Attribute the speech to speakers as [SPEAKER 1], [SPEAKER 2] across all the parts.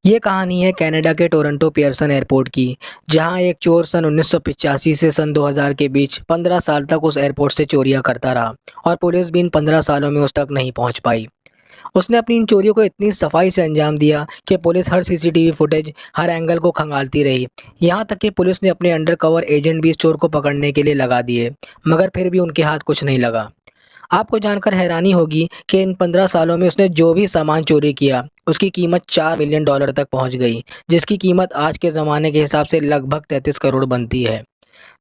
[SPEAKER 1] ये कहानी है कनाडा के टोरंटो पियर्सन एयरपोर्ट की, जहां एक चोर सन 1985 से सन 2000 के बीच 15 साल तक उस एयरपोर्ट से चोरियां करता रहा और पुलिस भी इन 15 सालों में उस तक नहीं पहुंच पाई। उसने अपनी इन चोरियों को इतनी सफाई से अंजाम दिया कि पुलिस हर सीसीटीवी फुटेज, हर एंगल को खंगालती रही। यहाँ तक कि पुलिस ने अपने अंडरकवर एजेंट भी इस चोर को पकड़ने के लिए लगा दिए, मगर फिर भी उनके हाथ कुछ नहीं लगा। आपको जानकर हैरानी होगी कि इन 15 सालों में उसने जो भी सामान चोरी किया, उसकी कीमत $4 मिलियन तक पहुंच गई, जिसकी कीमत आज के ज़माने के हिसाब से लगभग 33 करोड़ बनती है।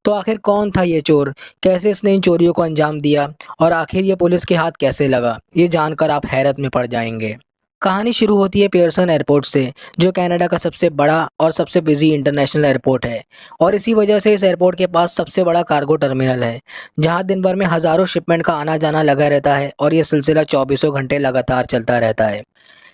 [SPEAKER 1] तो आखिर कौन था ये चोर? कैसे इसने इन चोरियों को अंजाम दिया? और आखिर ये पुलिस के हाथ कैसे लगा? ये जानकर आप हैरत में पड़ जाएंगे। कहानी शुरू होती है पियर्सन एयरपोर्ट से, जो कनाडा का सबसे बड़ा और सबसे बिजी इंटरनेशनल एयरपोर्ट है, और इसी वजह से इस एयरपोर्ट के पास सबसे बड़ा कार्गो टर्मिनल है, जहां दिन भर में हज़ारों शिपमेंट का आना जाना लगा रहता है और ये सिलसिला चौबीसों घंटे लगातार चलता रहता है।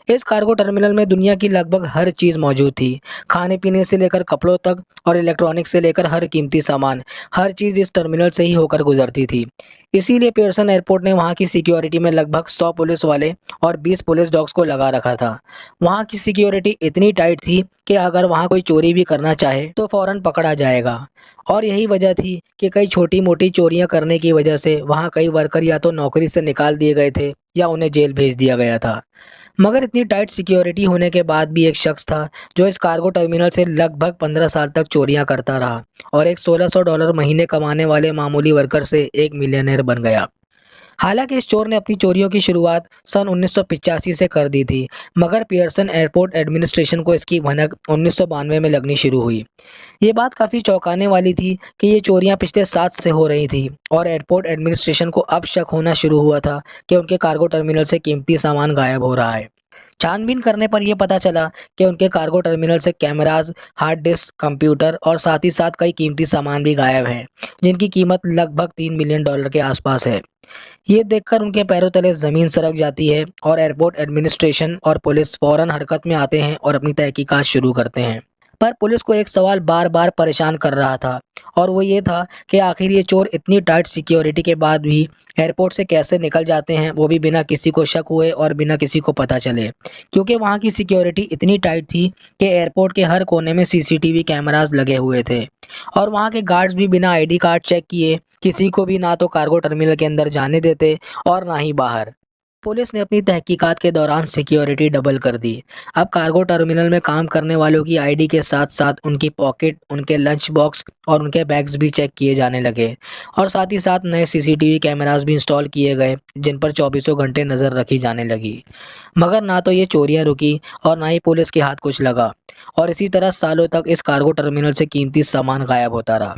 [SPEAKER 1] इस कार्गो टर्मिनल में दुनिया की लगभग हर चीज़ मौजूद थी। खाने-पीने से लेकर कपड़ों तक और इलेक्ट्रॉनिक्स से लेकर हर कीमती सामान, हर चीज़ इस टर्मिनल से ही होकर गुजरती थी। इसीलिए पियर्सन एयरपोर्ट ने वहाँ की सिक्योरिटी में लगभग 100 पुलिस वाले और 20 पुलिस डॉग्स को लगा रखा था। वहाँ की सिक्योरिटी इतनी टाइट थी कि अगर वहाँ कोई चोरी भी करना चाहे तो फ़ौरन पकड़ा जाएगा। और यही वजह थी कि कई छोटी-मोटी चोरियाँ करने की वजह से वहाँ कई वर्कर या तो नौकरी से निकाल दिए गए थे या उन्हें जेल भेज दिया गया था। मगर इतनी टाइट सिक्योरिटी होने के बाद भी एक शख्स था जो इस कार्गो टर्मिनल से लगभग 15 साल तक चोरियां करता रहा और एक $1600 महीने कमाने वाले मामूली वर्कर से एक मिलियनेयर बन गया। हालांकि इस चोर ने अपनी चोरियों की शुरुआत सन 1985 से कर दी थी, मगर पियर्सन एयरपोर्ट एडमिनिस्ट्रेशन को इसकी भनक 1992 में लगनी शुरू हुई। ये बात काफ़ी चौंकाने वाली थी कि ये चोरियां पिछले 7 से हो रही थी और एयरपोर्ट एडमिनिस्ट्रेशन को अब शक होना शुरू हुआ था कि उनके कार्गो टर्मिनल से कीमती सामान गायब हो रहा है। छानबीन करने पर यह पता चला कि उनके कार्गो टर्मिनल से कैमराज, हार्ड डिस्क, कंप्यूटर और साथ ही साथ कई कीमती सामान भी गायब हैं, जिनकी कीमत लगभग $3 मिलियन के आसपास है। ये देखकर उनके पैरों तले ज़मीन सरक जाती है और एयरपोर्ट एडमिनिस्ट्रेशन और पुलिस फ़ौरन हरकत में आते हैं और अपनी तहकीकात शुरू करते हैं। पर पुलिस को एक सवाल बार-बार परेशान कर रहा था, और वो ये था कि आखिर ये चोर इतनी टाइट सिक्योरिटी के बाद भी एयरपोर्ट से कैसे निकल जाते हैं, वो भी बिना किसी को शक हुए और बिना किसी को पता चले। क्योंकि वहाँ की सिक्योरिटी इतनी टाइट थी कि एयरपोर्ट के हर कोने में सीसीटीवी कैमरास लगे हुए थे और वहाँ के गार्ड्स भी बिना आईडी कार्ड चेक किए किसी को भी ना तो कार्गो टर्मिनल के अंदर जाने देते और ना ही बाहर। पुलिस ने अपनी तहकीकात के दौरान सिक्योरिटी डबल कर दी। अब कार्गो टर्मिनल में काम करने वालों की आईडी के साथ-साथ उनकी पॉकेट, उनके लंच बॉक्स और उनके बैग्स भी चेक किए जाने लगे, और साथ ही साथ नए सीसीटीवी कैमरास भी इंस्टॉल किए गए, जिन पर चौबीसों घंटे नज़र रखी जाने लगी। मगर ना तो ये चोरियां रुकी और ना ही पुलिस के हाथ कुछ लगा, और इसी तरह सालों तक इस कार्गो टर्मिनल से कीमती सामान गायब होता रहा।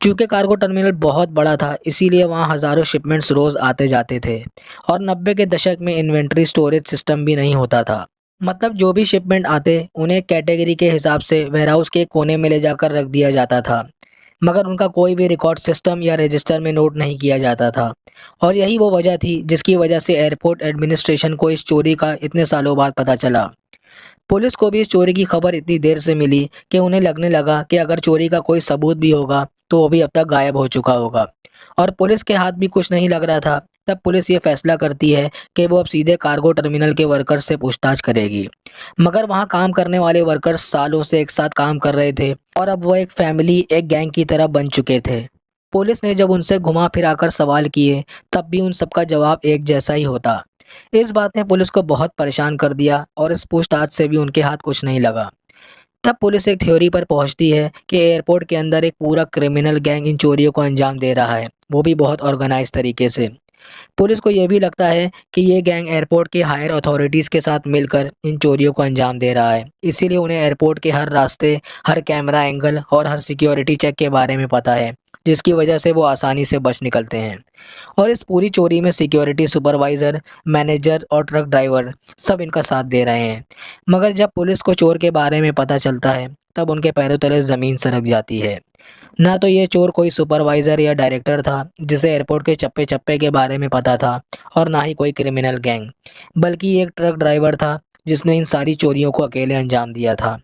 [SPEAKER 1] चूँकि कार्गो टर्मिनल बहुत बड़ा था, इसीलिए वहाँ हज़ारों शिपमेंट्स रोज़ आते-जाते थे और 90 के दशक में इन्वेंट्री स्टोरेज सिस्टम भी नहीं होता था। मतलब जो भी शिपमेंट आते, उन्हें कैटेगरी के हिसाब से वेयरहाउस के कोने में ले जाकर रख दिया जाता था, मगर उनका कोई भी रिकॉर्ड सिस्टम या रजिस्टर में नोट नहीं किया जाता था। और यही वो वजह थी जिसकी वजह से एयरपोर्ट एडमिनिस्ट्रेशन को इस चोरी का इतने सालों बाद पता चला। पुलिस को भी इस चोरी की खबर इतनी देर से मिली कि उन्हें लगने लगा कि अगर चोरी का कोई सबूत भी होगा तो वो भी अब तक गायब हो चुका होगा, और पुलिस के हाथ भी कुछ नहीं लग रहा था। तब पुलिस ये फैसला करती है कि वो अब सीधे कार्गो टर्मिनल के वर्कर्स से पूछताछ करेगी। मगर वहाँ काम करने वाले वर्कर्स सालों से एक साथ काम कर रहे थे और अब वो एक फैमिली, एक गैंग की तरह बन चुके थे। पुलिस ने जब उनसे घुमा फिराकर सवाल किए, तब भी उन सबका जवाब एक जैसा ही होता। इस बात ने पुलिस को बहुत परेशान कर दिया और इस पूछताछ से भी उनके हाथ कुछ नहीं लगा। तब पुलिस एक थ्योरी पर पहुंचती है कि एयरपोर्ट के अंदर एक पूरा क्रिमिनल गैंग इन चोरियों को अंजाम दे रहा है, वो भी बहुत ऑर्गेनाइज तरीके से। पुलिस को यह भी लगता है कि ये गैंग एयरपोर्ट के हायर अथॉरिटीज़ के साथ मिलकर इन चोरियों को अंजाम दे रहा है। इसीलिए उन्हें एयरपोर्ट के हर रास्ते, हर कैमरा एंगल और हर सिक्योरिटी चेक के बारे में पता है, जिसकी वजह से वो आसानी से बच निकलते हैं। और इस पूरी चोरी में सिक्योरिटी सुपरवाइज़र, मैनेजर और ट्रक ड्राइवर सब इनका साथ दे रहे हैं। मगर जब पुलिस को चोर के बारे में पता चलता है, तब उनके पैरों तले ज़मीन सरक जाती है। ना तो ये चोर कोई सुपरवाइज़र या डायरेक्टर था जिसे एयरपोर्ट के चप्पे-चप्पे के बारे में पता था, और ना ही कोई क्रिमिनल गैंग, बल्कि ये एक ट्रक ड्राइवर था जिसने इन सारी चोरियों को अकेले अंजाम दिया था।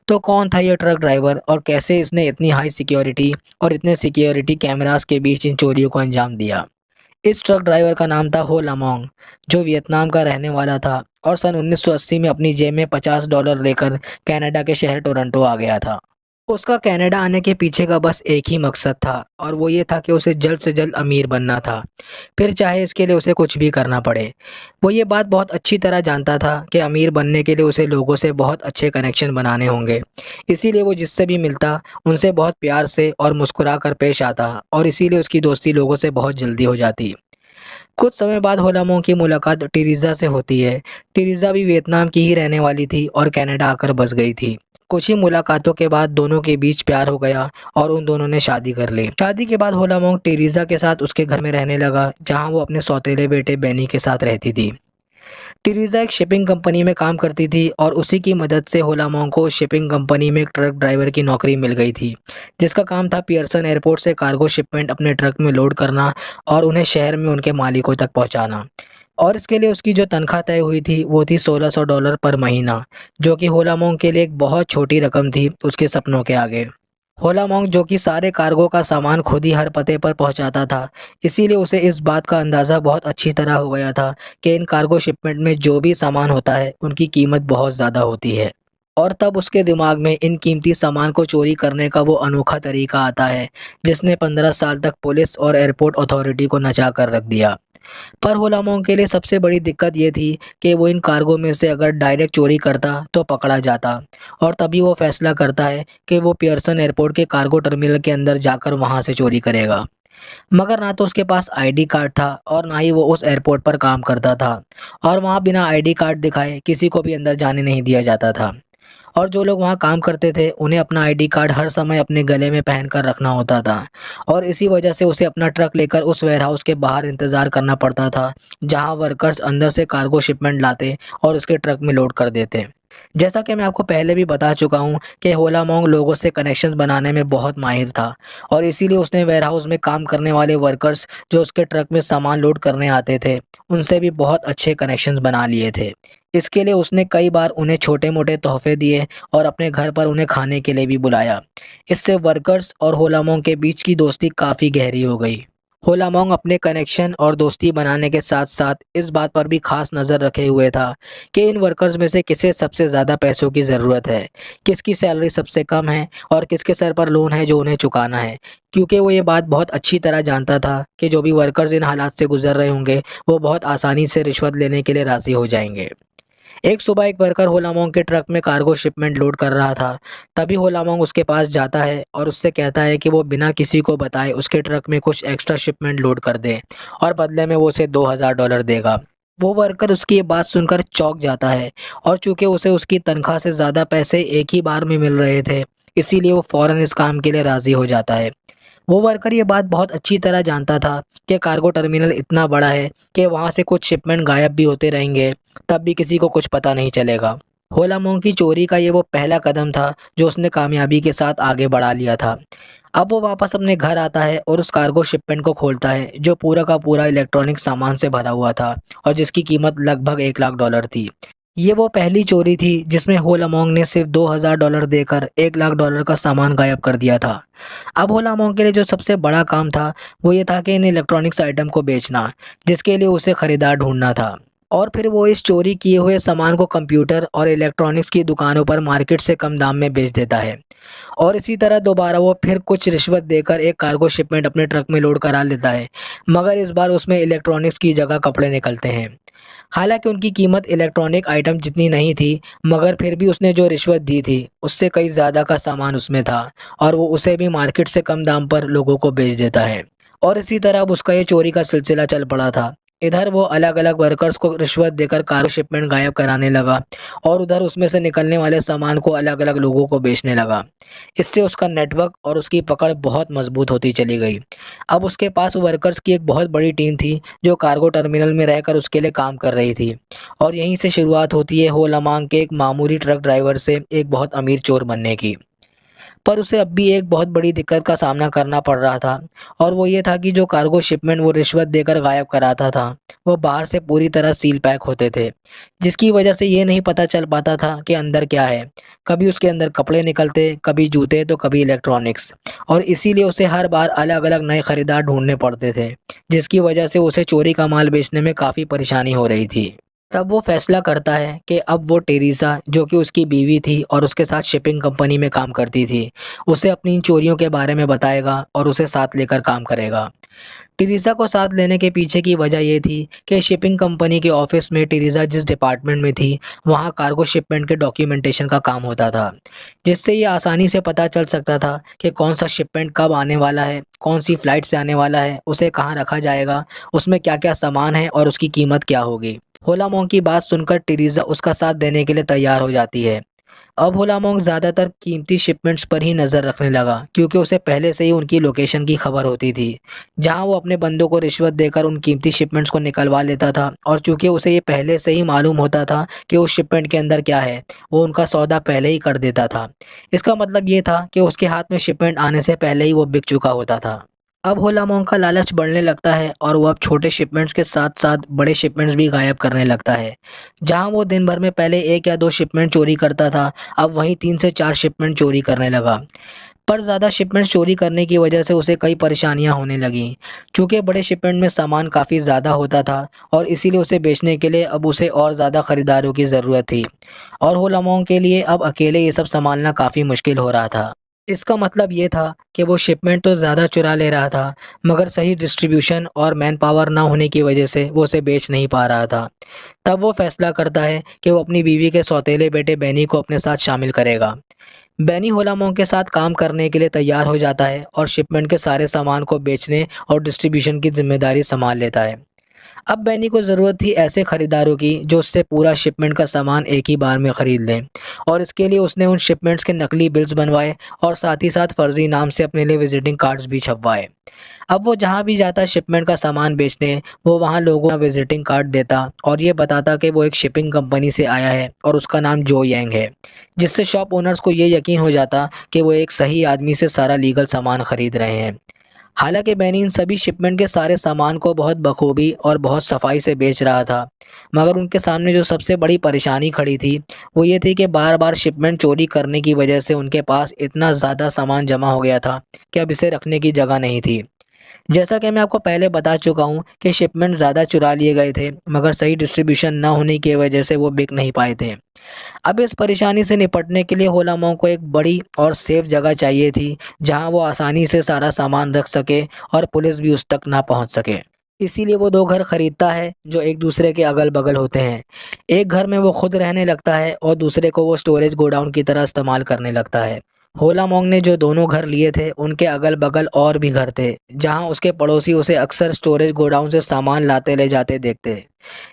[SPEAKER 1] तो कौन था ये ट्रक ड्राइवर और कैसे इसने इतनी हाई सिक्योरिटी और इतने सिक्योरिटी कैमरास के बीच इन चोरियों को अंजाम दिया? इस ट्रक ड्राइवर का नाम था हो लमोंग, जो वियतनाम का रहने वाला था और सन 1980 में अपनी जेब में $50 लेकर कनाडा के शहर टोरंटो आ गया था। उसका कनाडा आने के पीछे का बस एक ही मकसद था और वो ये था कि उसे जल्द से जल्द अमीर बनना था, फिर चाहे इसके लिए उसे कुछ भी करना पड़े। वो ये बात बहुत अच्छी तरह जानता था कि अमीर बनने के लिए उसे लोगों से बहुत अच्छे कनेक्शन बनाने होंगे। इसीलिए वो जिससे भी मिलता उनसे बहुत प्यार से और मुस्कुरा कर पेश आता और इसीलिए उसकी दोस्ती लोगों से बहुत जल्दी हो जाती। कुछ समय बाद होलामों की मुलाकात टेरेसा से होती है। टेरेसा भी वियतनाम की ही रहने वाली थी और कनाडा आकर बस गई थी। कुछ ही मुलाकातों के बाद दोनों के बीच प्यार हो गया और उन दोनों ने शादी कर ली। शादी के बाद होलामोंग टेरेसा के साथ उसके घर में रहने लगा, जहां वो अपने सौतेले बेटे बेनी के साथ रहती थी। टेरेसा एक शिपिंग कंपनी में काम करती थी और उसी की मदद से होलामोंग को शिपिंग कंपनी में एक ट्रक ड्राइवर की नौकरी मिल गई थी, जिसका काम था पियर्सन एयरपोर्ट से कार्गो शिपमेंट अपने ट्रक में लोड करना और उन्हें शहर में उनके मालिकों तक पहुंचाना। और इसके लिए उसकी जो तनख्वाह तय हुई थी वो थी $1600 पर महीना, जो कि होलामोंग के लिए एक बहुत छोटी रकम थी उसके सपनों के आगे। होलामोंग जो कि सारे कार्गो का सामान खुद ही हर पते पर पहुंचाता था, इसीलिए उसे इस बात का अंदाज़ा बहुत अच्छी तरह हो गया था कि इन कार्गो शिपमेंट में जो भी सामान होता है उनकी कीमत बहुत ज़्यादा होती है। और तब उसके दिमाग में इन कीमती सामान को चोरी करने का वो अनोखा तरीका आता है, जिसने 15 साल तक पुलिस और एयरपोर्ट अथॉरिटी को नचा कर रख दिया। पर होलामोंग के लिए सबसे बड़ी दिक्कत ये थी कि वो इन कार्गो में से अगर डायरेक्ट चोरी करता तो पकड़ा जाता, और तभी वो फैसला करता है कि वो पियर्सन एयरपोर्ट के कार्गो टर्मिनल के अंदर जाकर वहाँ से चोरी करेगा। मगर ना तो उसके पास आईडी कार्ड था और ना ही वो उस एयरपोर्ट पर काम करता था, और वहाँ बिना आईडी कार्ड दिखाए किसी को भी अंदर जाने नहीं दिया जाता था। और जो लोग वहाँ काम करते थे उन्हें अपना आईडी कार्ड हर समय अपने गले में पहन कर रखना होता था, और इसी वजह से उसे अपना ट्रक लेकर उस वेयरहाउस के बाहर इंतज़ार करना पड़ता था, जहाँ वर्कर्स अंदर से कार्गो शिपमेंट लाते और उसके ट्रक में लोड कर देते। जैसा कि मैं आपको पहले भी बता चुका हूँ कि होलामोंग लोगों से कनेक्शंस बनाने में बहुत माहिर था, और इसीलिए उसने वेयरहाउस में काम करने वाले वर्कर्स जो उसके ट्रक में सामान लोड करने आते थे उनसे भी बहुत अच्छे कनेक्शंस बना लिए थे। इसके लिए उसने कई बार उन्हें छोटे-मोटे तोहफ़े दिए और अपने घर पर उन्हें खाने के लिए भी बुलाया। इससे वर्कर्स और होलामोंग के बीच की दोस्ती काफ़ी गहरी हो गई। होलामोंग अपने कनेक्शन और दोस्ती बनाने के साथ-साथ इस बात पर भी ख़ास नज़र रखे हुए था कि इन वर्कर्स में से किसे सबसे ज़्यादा पैसों की ज़रूरत है, किसकी सैलरी सबसे कम है और किसके सर पर लोन है जो उन्हें चुकाना है। क्योंकि वो ये बात बहुत अच्छी तरह जानता था कि जो भी वर्कर्स इन हालात से गुज़र रहे होंगे, वो बहुत आसानी से रिश्वत लेने के लिए राज़ी हो जाएँगे। एक सुबह एक वर्कर होलामोंग के ट्रक में कार्गो शिपमेंट लोड कर रहा था। तभी होलामोंग उसके पास जाता है और उससे कहता है कि वो बिना किसी को बताए उसके ट्रक में कुछ एक्स्ट्रा शिपमेंट लोड कर दे और बदले में वो उसे $2000 देगा। वो वर्कर उसकी ये बात सुनकर चौंक जाता है, और चूंकि उसे उसकी तनख्वाह से ज़्यादा पैसे एक ही बार में मिल रहे थे, इसीलिए वो फ़ौरन इस काम के लिए राज़ी हो जाता है। वो वर्कर ये बात बहुत अच्छी तरह जानता था कि कार्गो टर्मिनल इतना बड़ा है कि वहाँ से कुछ शिपमेंट गायब भी होते रहेंगे, तब भी किसी को कुछ पता नहीं चलेगा। होलामोंग की चोरी का ये वो पहला कदम था जो उसने कामयाबी के साथ आगे बढ़ा लिया था। अब वो वापस अपने घर आता है और उस कार्गो शिपमेंट को खोलता है, जो पूरा का पूरा इलेक्ट्रॉनिक सामान से भरा हुआ था और जिसकी कीमत लगभग $1,00,000 थी। ये वो पहली चोरी थी जिसमें होलामोंग ने सिर्फ $2000 देकर $1,00,000 का सामान गायब कर दिया था। अब होलामोंग के लिए जो सबसे बड़ा काम था वो ये था कि इन इलेक्ट्रॉनिक्स आइटम को बेचना, जिसके लिए उसे खरीदार ढूंढना था। और फिर वो इस चोरी किए हुए सामान को कंप्यूटर और इलेक्ट्रॉनिक्स की दुकानों पर मार्केट से कम दाम में बेच देता है, और इसी तरह दोबारा वो फिर कुछ रिश्वत देकर एक कार्गो शिपमेंट अपने ट्रक में लोड करा लेता है, मगर इस बार उसमें इलेक्ट्रॉनिक्स की जगह कपड़े निकलते हैं। हालांकि उनकी कीमत इलेक्ट्रॉनिक आइटम जितनी नहीं थी, मगर फिर भी उसने जो रिश्वत दी थी उससे कई ज़्यादा का सामान उसमें था, और वो उसे भी मार्केट से कम दाम पर लोगों को बेच देता है। और इसी तरह अब उसका ये चोरी का सिलसिला चल पड़ा था। इधर वो अलग-अलग वर्कर्स को रिश्वत देकर कार्गो शिपमेंट गायब कराने लगा, और उधर उसमें से निकलने वाले सामान को अलग-अलग लोगों को बेचने लगा। इससे उसका नेटवर्क और उसकी पकड़ बहुत मजबूत होती चली गई। अब उसके पास वर्कर्स की एक बहुत बड़ी टीम थी जो कार्गो टर्मिनल में रहकर उसके लिए काम कर रही थी, और यहीं से शुरुआत होती है होलामोंग के एक मामूली ट्रक ड्राइवर से एक बहुत अमीर चोर बनने की। पर उसे अब भी एक बहुत बड़ी दिक्कत का सामना करना पड़ रहा था, और वो ये था कि जो कार्गो शिपमेंट वो रिश्वत देकर गायब कराता था वो बाहर से पूरी तरह सील पैक होते थे, जिसकी वजह से ये नहीं पता चल पाता था कि अंदर क्या है। कभी उसके अंदर कपड़े निकलते, कभी जूते, तो कभी इलेक्ट्रॉनिक्स, और इसीलिए उसे हर बार अलग अलग नए खरीदार ढूंढने पड़ते थे, जिसकी वजह से उसे चोरी का माल बेचने में काफ़ी परेशानी हो रही थी। तब वो फैसला करता है कि अब वो टेरेसा, जो कि उसकी बीवी थी और उसके साथ शिपिंग कंपनी में काम करती थी, उसे अपनी इन चोरियों के बारे में बताएगा और उसे साथ लेकर काम करेगा। टेरेसा को साथ लेने के पीछे की वजह ये थी कि शिपिंग कंपनी के ऑफिस में टेरेसा जिस डिपार्टमेंट में थी, वहाँ कार्गो शिपमेंट के डॉक्यूमेंटेशन का काम होता था, जिससे ये आसानी से पता चल सकता था कि कौन सा शिपमेंट कब आने वाला है, कौन सी फ्लाइट से आने वाला है, उसे कहाँ रखा जाएगा, उसमें क्या-क्या सामान है और उसकी कीमत क्या होगी। होलामोंग की बात सुनकर टेरेसा उसका साथ देने के लिए तैयार हो जाती है। अब होलामोंग ज़्यादातर कीमती शिपमेंट्स पर ही नज़र रखने लगा, क्योंकि उसे पहले से ही उनकी लोकेशन की खबर होती थी, जहां वो अपने बंदों को रिश्वत देकर उन कीमती शिपमेंट्स को निकलवा लेता था। और चूंकि उसे ये पहले से ही मालूम होता था कि उस शिपमेंट के अंदर क्या है, वो उनका सौदा पहले ही कर देता था। इसका मतलब ये था कि उसके हाथ में शिपमेंट आने से पहले ही वो बिक चुका होता था। अब होलामोंग का लालच बढ़ने लगता है और वो अब छोटे शिपमेंट्स के साथ-साथ बड़े शिपमेंट्स भी गायब करने लगता है। जहां वो दिन भर में पहले 1 या 2 शिपमेंट चोरी करता था, अब वहीं 3 से 4 शिपमेंट चोरी करने लगा। पर ज़्यादा शिपमेंट्स चोरी करने की वजह से उसे कई परेशानियां होने लगीं। चूँकि बड़े शिपमेंट में सामान काफ़ी ज़्यादा होता था और इसीलिए उसे बेचने के लिए अब उसे और ज़्यादा खरीदारों की ज़रूरत थी। और होलामोंग के लिए अब अकेले ये सब सँभालना काफ़ी मुश्किल हो रहा था। इसका मतलब ये था कि वो शिपमेंट तो ज़्यादा चुरा ले रहा था, मगर सही डिस्ट्रीब्यूशन और मैन पावर ना होने की वजह से वो उसे बेच नहीं पा रहा था। तब वो फैसला करता है कि वो अपनी बीवी के सौतेले बेटे बेनी को अपने साथ शामिल करेगा। बेनी होलामोंग के साथ काम करने के लिए तैयार हो जाता है और शिपमेंट के सारे सामान को बेचने और डिस्ट्रीब्यूशन की जिम्मेदारी संभाल लेता है। अब बेनी को ज़रूरत थी ऐसे खरीदारों की जो उससे पूरा शिपमेंट का सामान एक ही बार में ख़रीद लें, और इसके लिए उसने उन शिपमेंट्स के नकली बिल्स बनवाए और साथ ही साथ फ़र्ज़ी नाम से अपने लिए विज़िटिंग कार्ड्स भी छपवाए। अब वो जहाँ भी जाता शिपमेंट का सामान बेचने, वो वहाँ लोगों को विज़िटिंग कार्ड देता और ये बताता कि वो एक शिपिंग कंपनी से आया है और उसका नाम जो यांग है, जिससे शॉप ओनर्स को ये यकीन हो जाता कि वो एक सही आदमी से सारा लीगल सामान खरीद रहे हैं। हालांकि बेनी इन सभी शिपमेंट के सारे सामान को बहुत बखूबी और बहुत सफाई से बेच रहा था, मगर उनके सामने जो सबसे बड़ी परेशानी खड़ी थी, वो ये थी कि बार-बार शिपमेंट चोरी करने की वजह से उनके पास इतना ज़्यादा सामान जमा हो गया था कि अब इसे रखने की जगह नहीं थी। जैसा कि मैं आपको पहले बता चुका हूँ कि शिपमेंट ज़्यादा चुरा लिए गए थे, मगर सही डिस्ट्रीब्यूशन न होने की वजह से वो बिक नहीं पाए थे। अब इस परेशानी से निपटने के लिए होलामोंग को एक बड़ी और सेफ जगह चाहिए थी, जहां वो आसानी से सारा सामान रख सके और पुलिस भी उस तक ना पहुंच सके। इसीलिए वो 2 घर खरीदता है जो एक दूसरे के अगल-बगल होते हैं। एक घर में वो खुद रहने लगता है और दूसरे को वो स्टोरेज गोडाउन की तरह इस्तेमाल करने लगता है। होलामोंग ने जो दोनों घर लिए थे, उनके अगल-बगल और भी घर थे, जहां उसके पड़ोसी उसे अक्सर स्टोरेज गोडाउन से सामान लाते ले जाते देखते।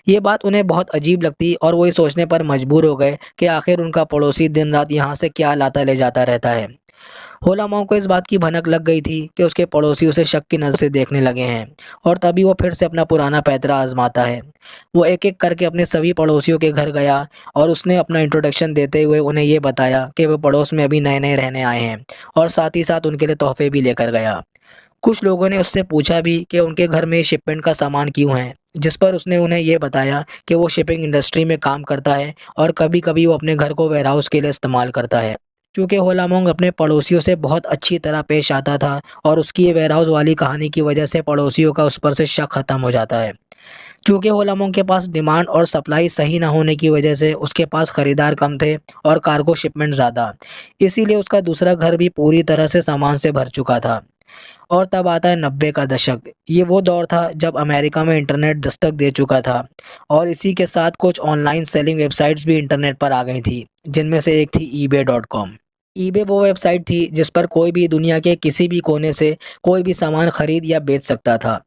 [SPEAKER 1] ये बात उन्हें बहुत अजीब लगती और वो ये सोचने पर मजबूर हो गए कि आखिर उनका पड़ोसी दिन-रात यहाँ से क्या लाता ले जाता रहता है। होलामोंग को इस बात की भनक लग गई थी कि उसके पड़ोसी उसे शक की नज़र से देखने लगे हैं, और तभी वो फिर से अपना पुराना पैंतरा आज़माता है। वो एक-एक करके अपने सभी पड़ोसियों के घर गया और उसने अपना इंट्रोडक्शन देते हुए उन्हें ये बताया कि वो पड़ोस में अभी नए-नए रहने आए हैं, और साथ ही साथ उनके लिए तोहफ़े भी लेकर गया। कुछ लोगों ने उससे पूछा भी कि उनके घर में शिपमेंट का सामान क्यों है, जिस पर उसने उन्हें ये बताया कि वो शिपिंग इंडस्ट्री में काम करता है और कभी-कभी वो अपने घर को वेयरहाउस के लिए इस्तेमाल करता है। चूँकि होलामोंग अपने पड़ोसियों से बहुत अच्छी तरह पेश आता था और उसकी ये वेयरहाउस वाली कहानी की वजह से पड़ोसियों का उस पर से शक खत्म हो जाता है। चूँकि होलामोंग के पास डिमांड और सप्लाई सही ना होने की वजह से उसके पास खरीदार कम थे और कार्गो शिपमेंट ज़्यादा, इसीलिए उसका दूसरा घर भी पूरी तरह से सामान से भर चुका था। और तब आता है 90 का दशक। ये वो दौर था जब अमेरिका में इंटरनेट दस्तक दे चुका था और इसी के साथ कुछ ऑनलाइन सेलिंग वेबसाइट्स भी इंटरनेट पर आ गई थी, जिनमें से एक थी ईबे.com। ईबे वो वेबसाइट थी जिस पर कोई भी दुनिया के किसी भी कोने से कोई भी सामान खरीद या बेच सकता था।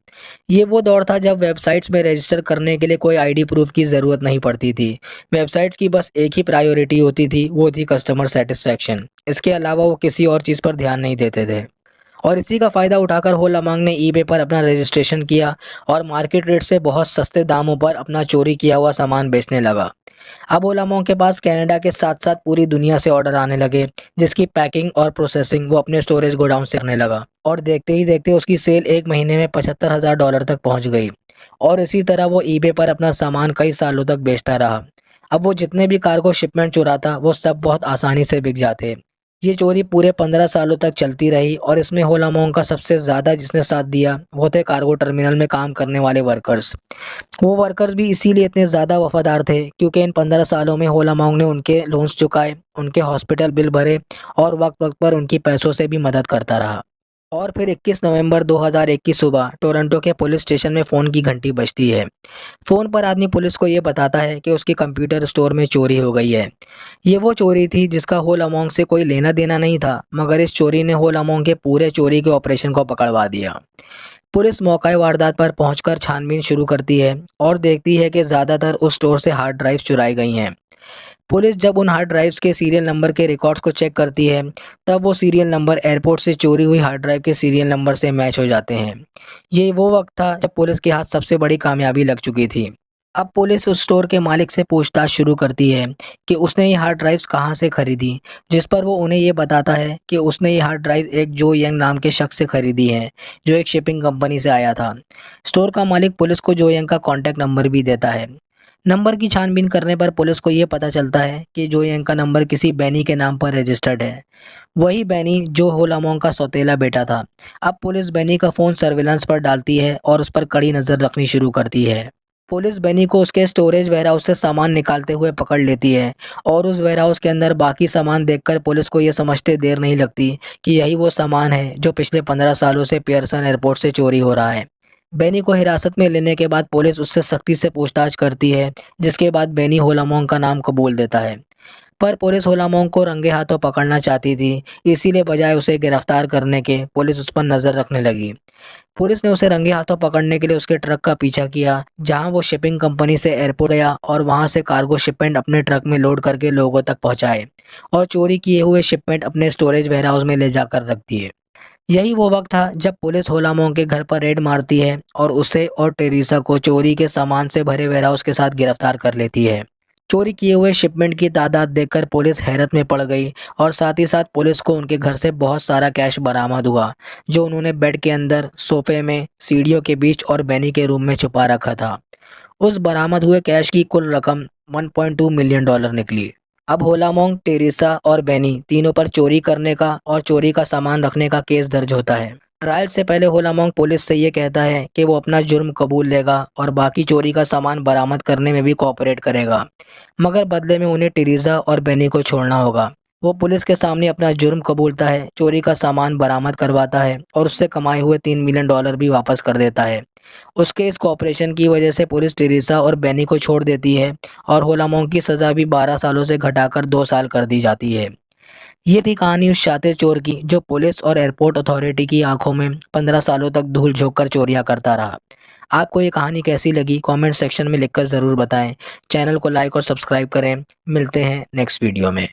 [SPEAKER 1] ये वो दौर था जब वेबसाइट्स में रजिस्टर करने के लिए कोई आईडी प्रूफ की ज़रूरत नहीं पड़ती थी। वेबसाइट्स की बस एक ही प्रायोरिटी होती थी, वो थी कस्टमर सैटिस्फैक्शन। इसके अलावा वो किसी और चीज़ पर ध्यान नहीं देते थे। और इसी का फ़ायदा उठाकर होलामोंग ने ईबे पर अपना रजिस्ट्रेशन किया और मार्केट रेट से बहुत सस्ते दामों पर अपना चोरी किया हुआ सामान बेचने लगा। अब होलामोंग के पास कनाडा के साथ-साथ पूरी दुनिया से ऑर्डर आने लगे, जिसकी पैकिंग और प्रोसेसिंग वो अपने स्टोरेज गोडाउन से करने लगा। और देखते ही देखते उसकी सेल 1 महीने में $75,000 तक पहुंच गई। और इसी तरह वो ईबे पर अपना सामान कई सालों तक बेचता रहा। अब वो जितने भी कार्गो शिपमेंट चुराता, वो सब बहुत आसानी से बिक जाते। ये चोरी पूरे 15 सालों तक चलती रही और इसमें हो लामोंग का सबसे ज़्यादा जिसने साथ दिया वो थे कार्गो टर्मिनल में काम करने वाले वर्कर्स। वो वर्कर्स भी इसीलिए इतने ज़्यादा वफादार थे क्योंकि इन 15 सालों में हो लामोंग ने उनके लोन्स चुकाए, उनके हॉस्पिटल बिल भरे और वक्त-वक्त पर उनकी पैसों से भी मदद करता रहा। और फिर 21 नवंबर 2001 की सुबह टोरंटो के पुलिस स्टेशन में फ़ोन की घंटी बजती है। फ़ोन पर आदमी पुलिस को ये बताता है कि उसके कंप्यूटर स्टोर में चोरी हो गई है। ये वो चोरी थी जिसका हो लामोंग से कोई लेना देना नहीं था, मगर इस चोरी ने हो लामोंग के पूरे चोरी के ऑपरेशन को पकड़वा दिया। पुलिस मौका वारदात पर पहुंचकर छानबीन शुरू करती है और देखती है कि ज़्यादातर उस स्टोर से हार्ड ड्राइव्स चुराई गई हैं। पुलिस जब उन हार्ड ड्राइव्स के सीरियल नंबर के रिकॉर्ड्स को चेक करती है, तब वो सीरियल नंबर एयरपोर्ट से चोरी हुई हार्ड ड्राइव के सीरियल नंबर से मैच हो जाते हैं। ये वो वक्त था जब पुलिस के हाथ सबसे बड़ी कामयाबी लग चुकी थी। अब पुलिस उस स्टोर के मालिक से पूछताछ शुरू करती है कि उसने ये हार्ड ड्राइव्स कहाँ से खरीदी, जिस पर वो उन्हें ये बताता है कि उसने ये हार्ड ड्राइव एक जो यंग नाम के शख्स से खरीदी है, जो एक शिपिंग कंपनी से आया था। स्टोर का मालिक पुलिस को जो यंग का कॉन्टैक्ट नंबर भी देता है। नंबर की छानबीन करने पर पुलिस को ये पता चलता है कि जो यंग का नंबर किसी बैनी के नाम पर रजिस्टर्ड है। वही बैनी जो हो लामोंग का सौतेला बेटा था। अब पुलिस बैनी का फ़ोन सर्विलांस पर डालती है और उस पर कड़ी नज़र रखनी शुरू करती है। पुलिस बैनी को उसके स्टोरेज वेयरहाउस से सामान निकालते हुए पकड़ लेती है और उस वेयरहाउस के अंदर बाकी सामान देखकर पुलिस को ये समझते देर नहीं लगती कि यही वो सामान है जो पिछले 15 सालों से पियर्सन एयरपोर्ट से चोरी हो रहा है। बेनी को हिरासत में लेने के बाद पुलिस उससे सख्ती से पूछताछ करती है, जिसके बाद बेनी हो लामोंग का नाम कबूल देता है। पर पुलिस हो लामोंग को रंगे हाथों पकड़ना चाहती थी, इसीलिए बजाय उसे गिरफ्तार करने के पुलिस उस पर नज़र रखने लगी। पुलिस ने उसे रंगे हाथों पकड़ने के लिए उसके ट्रक का पीछा किया, जहां वो शिपिंग कंपनी से एयरपोर्ट गया और वहां से कार्गो शिपमेंट अपने ट्रक में लोड करके लोगों तक पहुंचाए और चोरी किए हुए शिपमेंट अपने स्टोरेज वेयरहाउस में ले जाकर रख दिए। यही वो वक्त था जब पुलिस हो लामोंग के घर पर रेड मारती है और उसे और टेरेसा को चोरी के सामान से भरे वेयरहाउस के साथ गिरफ्तार कर लेती है। चोरी किए हुए शिपमेंट की तादाद देखकर पुलिस हैरत में पड़ गई और साथ ही साथ पुलिस को उनके घर से बहुत सारा कैश बरामद हुआ, जो उन्होंने बेड के अंदर, सोफे में, सीढ़ियों के बीच और बैनी के रूम में छुपा रखा था। उस बरामद हुए कैश की कुल रकम $1.2 मिलियन निकली। अब हो लामोंग, टेरेसा और बेनी तीनों पर चोरी करने का और चोरी का सामान रखने का केस दर्ज होता है। ट्रायल से पहले हो लामोंग पुलिस से ये कहता है कि वो अपना जुर्म कबूल लेगा और बाकी चोरी का सामान बरामद करने में भी कोऑपरेट करेगा, मगर बदले में उन्हें टेरेसा और बेनी को छोड़ना होगा। वो पुलिस के सामने अपना जुर्म कबूलता है, चोरी का सामान बरामद करवाता है और उससे कमाए हुए $3 मिलियन भी वापस कर देता है। उसके इस कोऑपरेशन की वजह से पुलिस टेरेसा और बेनी को छोड़ देती है और हो लामोंग की सज़ा भी 12 सालों से घटाकर 2 साल कर दी जाती है। ये थी कहानी उस शातिर चोर की जो पुलिस और एयरपोर्ट अथॉरिटी की आंखों में 15 सालों तक धूल झोंक कर चोरियां करता रहा। आपको ये कहानी कैसी लगी कमेंट सेक्शन में लिखकर ज़रूर बताएं। चैनल को लाइक और सब्सक्राइब करें। मिलते हैं नेक्स्ट वीडियो में।